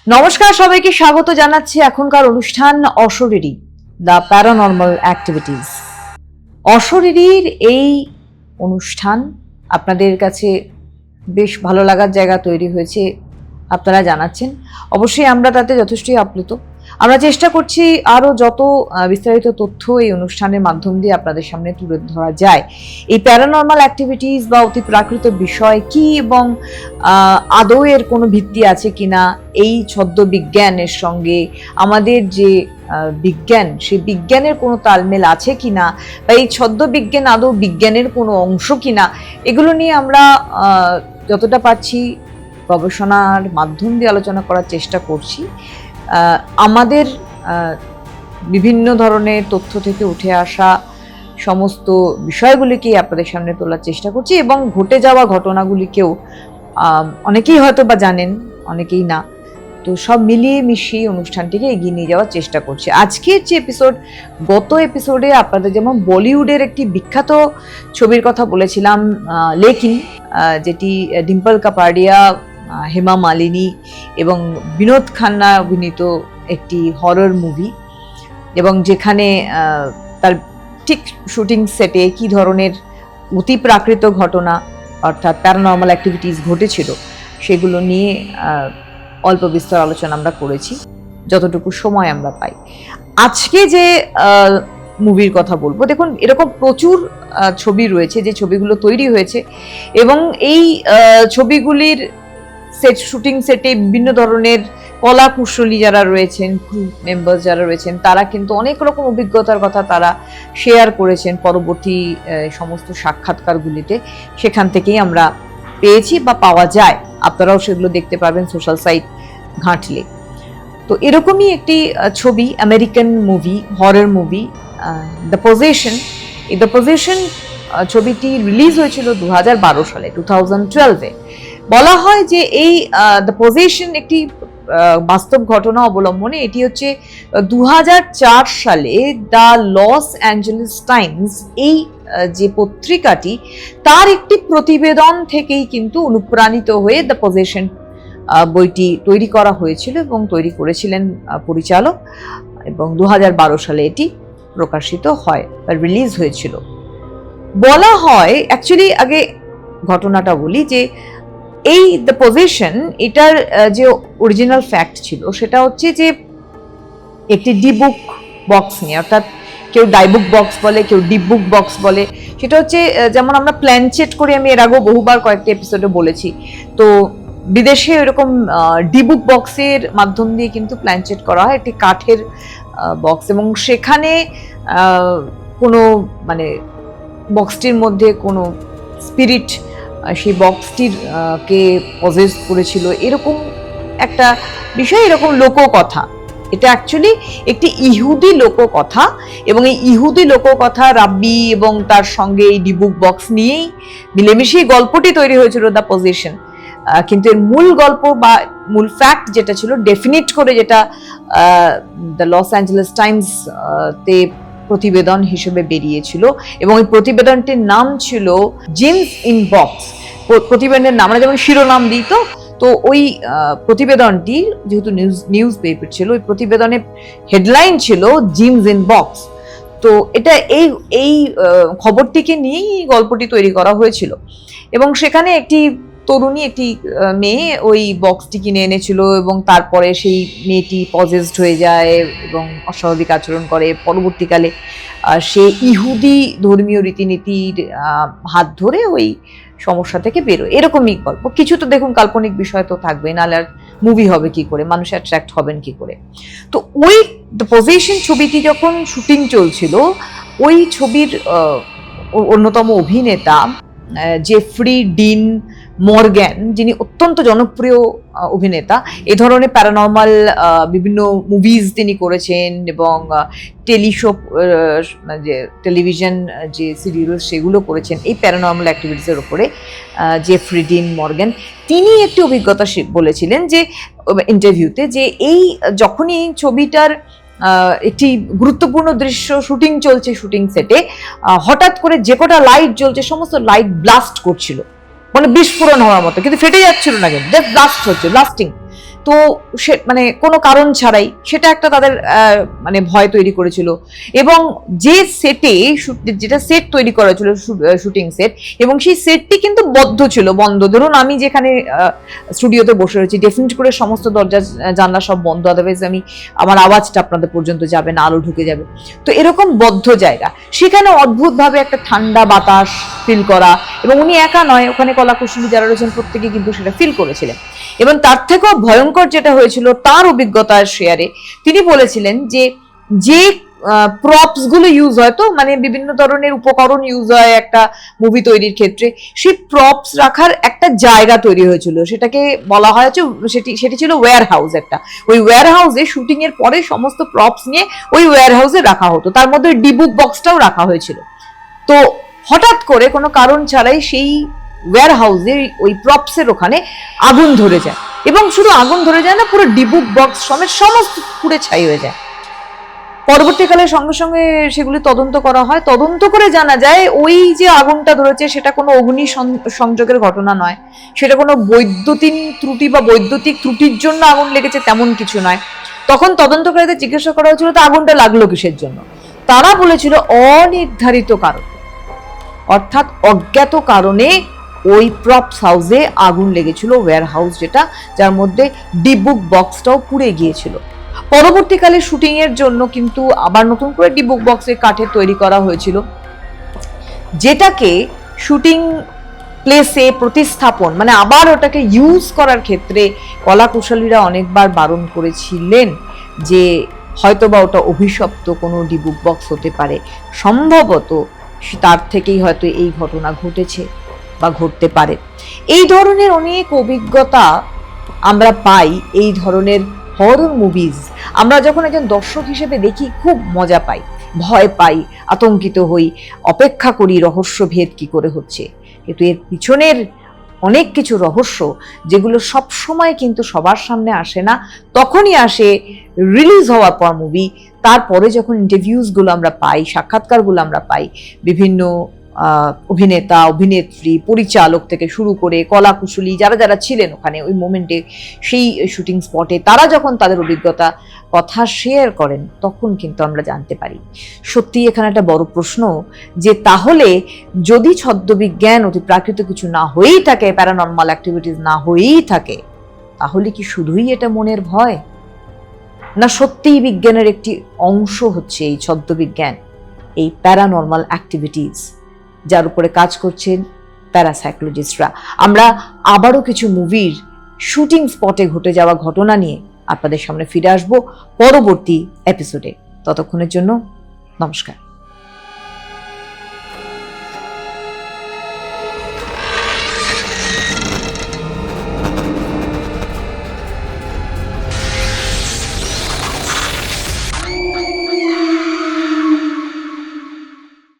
নমস্কার, সবাইকে স্বাগত জানাচ্ছি এখনকার অনুষ্ঠান অশরীরী, দ্য প্যারানর্মাল অ্যাক্টিভিটিস। অশরীরীর এই অনুষ্ঠান আপনাদের কাছে বেশ ভালো লাগার জায়গা তৈরি হয়েছে, আপনারা জানাচ্ছেন। অবশ্যই আমরা তাতে যথেষ্টই আপ্লুত। আমরা চেষ্টা করছি আরও যত বিস্তারিত তথ্য এই অনুষ্ঠানের মাধ্যম দিয়ে আপনাদের সামনে তুলে ধরা যায়। এই প্যারানর্মাল অ্যাক্টিভিটিস বা অতি প্রাকৃত বিষয় কি এবং আদৌ এর কোনো ভিত্তি আছে কিনা, এই ছদ্ম বিজ্ঞানের সঙ্গে আমাদের যে বিজ্ঞান, সেই বিজ্ঞানের কোনো তালমেল আছে কিনা, বা এই ছদ্ম বিজ্ঞান আদৌ বিজ্ঞানের কোনো অংশ কিনা, এগুলো নিয়ে আমরা যতটা পারছি গবেষণার মাধ্যম দিয়ে আলোচনা করার চেষ্টা করছি। আমাদের বিভিন্ন ধরনের তথ্য থেকে উঠে আসা সমস্ত বিষয়গুলিকেই আপনাদের সামনে তোলার চেষ্টা করছি এবং ঘটে যাওয়া ঘটনাগুলিকেও অনেকেই হয়তো বা জানেন, অনেকেই না। তো সব মিলিয়ে মিশিয়ে অনুষ্ঠানটিকে এগিয়ে নিয়ে যাওয়ার চেষ্টা করছি। আজকের যে এপিসোড, গত এপিসোডে আপনাদের যেমন বলিউডের একটি বিখ্যাত ছবির কথা বলেছিলাম, লেকিন, যেটি ডিম্পল কাপাডিয়া, হেমা মালিনী এবং বিনোদ খান্না অভিনীত একটি হরর মুভি, এবং যেখানে তার ঠিক শুটিং সেটে কি ধরনের অতি প্রাকৃত ঘটনা অর্থাৎ প্যারানর্মাল অ্যাক্টিভিটিস ঘটেছিল সেগুলো নিয়ে অল্প বিস্তর আলোচনা আমরা করেছি যতটুকু সময় আমরা পাই। আজকে যে মুভির কথা বলবো, দেখুন এরকম প্রচুর ছবি রয়েছে যে ছবিগুলো তৈরি হয়েছে, এবং এই ছবিগুলির শুটিং সেটে বিভিন্ন ধরনের কলা কুশলী যারা রয়েছেন, ক্রু মেম্বার যারা রয়েছেন, তারা কিন্তু অনেক রকম অভিজ্ঞতার কথা তারা শেয়ার করেছেন পরবর্তী সমস্ত সাক্ষাৎকারগুলিতে। সেখান থেকেই আমরা পেয়েছি বা পাওয়া যায়, আপনারাও সেগুলো দেখতে পারবেন সোশ্যাল সাইট ঘাঁটলে। তো এরকমই একটি ছবি, American movie, horror movie, the possession. এই দ্য পজেশন ছবিটি রিলিজ হয়েছিল 2012 সালে, 2012-এ। বলা হয় যে এই দ্য পজেশন একটি বাস্তব ঘটনা অবলম্বনে। এটি হচ্ছে 2004 সালে দ্য লস অ্যাঞ্জেলেস টাইমস, এই যে পত্রিকাটি, তার একটি প্রতিবেদন থেকেই কিন্তু অনুপ্রাণিত হয়ে দ্য পজেশন বইটি তৈরি করা হয়েছিল এবং তৈরি করেছিলেন পরিচালক, এবং 2012 সালে এটি প্রকাশিত হয় বা রিলিজ হয়েছিল। বলা হয়, অ্যাকচুয়ালি আগে ঘটনাটা বলি, যে এই দ্য পজেশন এটার যে অরিজিনাল ফ্যাক্ট ছিল সেটা হচ্ছে যে একটি ডিবুক বক্স নিয়ে, অর্থাৎ কেউ ডাইবুক বক্স বলে, কেউ ডিবুক বক্স বলে। সেটা হচ্ছে যেমন আমরা প্ল্যানচেট করি, আমি এর আগেও বহুবার কয়েকটি এপিসোডে বলেছি। তো বিদেশে এরকম ডিবুক বক্সের মাধ্যম দিয়ে কিন্তু প্ল্যানচেট করা হয়, একটি কাঠের বক্স, এবং সেখানে কোনো মানে বক্সটির মধ্যে কোনো স্পিরিট সেই বক্সটির কে পজেস করেছিল, এরকম একটা বিষয়, এরকম লোককথা। এটা অ্যাকচুয়ালি একটি ইহুদি লোককথা, এবং এই ইহুদি লোককথা রাব্বি এবং তার সঙ্গে এই ডিবুক বক্স নিয়েই মিলেমিশেই গল্পটি তৈরি হয়েছিল দ্য পজেশন। কিন্তু এর মূল গল্প বা মূল ফ্যাক্ট যেটা ছিল, ডেফিনিট করে যেটা দ্য লস অ্যাঞ্জেলেস টাইমস তে প্রতিবেদন হিসেবে বেরিয়েছিল, এবং এই প্রতিবেদনটির নাম ছিল জিমস ইন বক্স। প্রতিবেদনের নাম আমরা যেমন শিরোনাম দিই, তো ওই প্রতিবেদনটি যেহেতু নিউজ পেপার ছিল, ওই প্রতিবেদনের হেডলাইন ছিল জিমস ইন বক্স। তো এটা এই খবরটিকে নিয়েই গল্পটি তৈরি করা হয়েছিল, এবং সেখানে একটি তরুণী, একটি মেয়ে ওই বক্সটি কিনে এনেছিল, এবং তারপরে সেই মেয়েটি পজেসড হয়ে যায় এবং অস্বাভাবিক আচরণ করে। পরবর্তীকালে সে ইহুদি ধর্মীয় রীতিনীতির হাত ধরে ওই সমস্যা থেকে বেরোয়, এরকমই গল্প। কিছু তো দেখুন কাল্পনিক বিষয় তো থাকবে, নাহলে আর মুভি হবে কি করে, মানুষ অ্যাট্রাক্ট হবেন কি করে। তো ওই দ্য পজেশন ছবিটি যখন শুটিং চলছিল, ওই ছবির অন্যতম অভিনেতা জেফ্রি ডিন মর্গ্যান, যিনি অত্যন্ত জনপ্রিয় অভিনেতা, এ ধরনের প্যারানর্মাল বিভিন্ন মুভিজ তিনি করেছেন, এবং টেলিশো, যে টেলিভিশন যে সিরিয়াল সেগুলো করেছেন এই প্যারানর্মাল অ্যাক্টিভিটিসের উপরে। জেফ্রি ডিন মর্গ্যান তিনি একটি অভিজ্ঞতা বলেছিলেন যে ইন্টারভিউতে, যে এই যখনই এই ছবিটার একটি গুরুত্বপূর্ণ দৃশ্য শুটিং চলছে, শুটিং সেটে হঠাৎ করে যে কটা লাইট জ্বলছে সমস্ত লাইট ব্লাস্ট করছিল, মানে বিস্ফোরণ হওয়ার মতো, কিন্তু ফেটে যাচ্ছিল না, কিন্তু জাস্ট ব্লাস্ট হচ্ছে, ব্লাস্টিং। তো সে মানে কোনো কারণ ছাড়াই সেটা একটা তাদের মানে ভয় তৈরি করেছিল। এবং যে সেটে যেটা সেট তৈরি করা ছিল, শুটিং সেট, এবং সেই সেটটি কিন্তু বন্ধ ছিল, বন্ধ। ধরুন আমি যেখানে স্টুডিওতে বসে রয়েছি, ডেফিনেট করে সমস্ত দরজা জানলা সব বন্ধ, আদারওয়াইজ আমার আওয়াজটা আপনাদের পর্যন্ত যাবে না, আলো ঢুকে যাবে। তো এরকম বদ্ধ জায়গা, সেখানে অদ্ভুতভাবে একটা ঠান্ডা বাতাস ফিল করা, এবং উনি একা নয়, ওখানে কলাকুশলী যারা রয়েছেন প্রত্যেকে কিন্তু সেটা ফিল করেছিলেন। এবং তার থেকেও ভয়ঙ্কর যেটা হয়েছিল তার অভিজ্ঞতার শেয়ারে তিনি বলেছিলেন যে যে প্রপস গুলো ইউজ হয়, তো মানে বিভিন্ন ধরনের উপকরণ ইউজ হয় একটা মুভি তৈরির ক্ষেত্রে, সেই প্রপস রাখার একটা জায়গা তৈরি হয়েছিল, সেটাকে বলা হয় সেটি ছিল ওয়্যার হাউস একটা। ওই ওয়্যার হাউসে শুটিং এর পরে সমস্ত প্রপস নিয়ে ওই ওয়্যার হাউসে রাখা হতো, তার মধ্যে ডিবুক বক্সটাও রাখা হয়েছিল। তো হঠাৎ করে কোনো কারণ ছাড়াই সেই ওয়্যার হাউসে ওই প্রপসের ওখানে আগুন ধরে যায়, এবং শুধু আগুন ধরে যায় না, পুরো ডিবুক বক্স সমেত সমস্ত পুড়ে ছাই হয়ে যায়। পরবর্তীকালে সঙ্গে সঙ্গে সেগুলি তদন্ত করা হয়, তদন্ত করে জানা যায় ওই যে আগুনটা ধরেছে সেটা কোনো অগ্নি সংযোগের ঘটনা নয়, সেটা কোনো বৈদ্যুতিন ত্রুটি বা বৈদ্যুতিক ত্রুটির জন্য আগুন লেগেছে তেমন কিছু নয়। তখন তদন্তকারীদের জিজ্ঞাসা করা হয়েছিল তো আগুনটা লাগলো কিসের জন্য, তারা বলেছিল অনির্ধারিত কারণ, অর্থাৎ অজ্ঞাত কারণে ওই প্রপস হাউসে আগুন লেগেছিল, ওয়্যার হাউস যেটা, যার মধ্যে ডিবুক বক্সটাও পুড়ে গিয়েছিল। পরবর্তীকালে শুটিং এর জন্য কিন্তু আবার নতুন করে ডিবুক বক্সের কাঠের তৈরি করা হয়েছিল, যেটাকে শুটিং প্লেসে প্রতিস্থাপন মানে আবার ওটাকে ইউজ করার ক্ষেত্রে কলাকুশলীরা অনেকবার বারণ করেছিলেন যে হয়তোবা ওটা অভিশপ্ত কোনো ডিবুক বক্স হতে পারে, সম্ভবত তার থেকেই হয়তো এই ঘটনা ঘটেছে বা ঘটতে পারে। এই ধরনের অনেক অভিজ্ঞতা আমরা পাই এই ধরনের হরর মুভিজ। আমরা যখন একজন দর্শক হিসেবে দেখি খুব মজা পাই, ভয় পাই, আতঙ্কিত হই, অপেক্ষা করি রহস্যভেদ কি করে হচ্ছে। কিন্তু এর পিছনের অনেক কিছু রহস্য যেগুলো সব সময় কিন্তু সবার সামনে আসে না, তখনই আসে রিলিজ হওয়ার পর মুভি, তারপরে যখন ইন্টারভিউজগুলো আমরা পাই, সাক্ষাৎকারগুলো আমরা পাই, বিভিন্ন অভিনেতা, অভিনেত্রী, পরিচালক থেকে শুরু করে কলাকুশলী যারা যারা ছিলেন ওখানে ওই মোমেন্টে, সেই শুটিং স্পটে, তারা যখন তাদের অভিজ্ঞতা কথা শেয়ার করেন, তখন কিন্তু আমরা জানতে পারি সত্যি এখানে একটা বড় প্রশ্ন যে তাহলে যদি ছদ্মবিজ্ঞান অতি প্রাকৃত কিছু না হয়েই থাকে, প্যারানর্মাল অ্যাক্টিভিটিস না হয়েই থাকে, তাহলে কি শুধুই এটা মনের ভয়, না সত্যিই বিজ্ঞানের একটি অংশ হচ্ছে এই ছদ্মবিজ্ঞান, এই প্যারানর্মাল অ্যাক্টিভিটিস যার উপরে কাজ করছেন প্যারাসাইকোলজিস্টরা। আমরা আবারও কিছু মুভির শুটিং স্পটে ঘটে যাওয়া ঘটনা নিয়ে আপনাদের সামনে ফিরে আসবো পরবর্তী এপিসোডে। ততক্ষণের জন্য নমস্কার।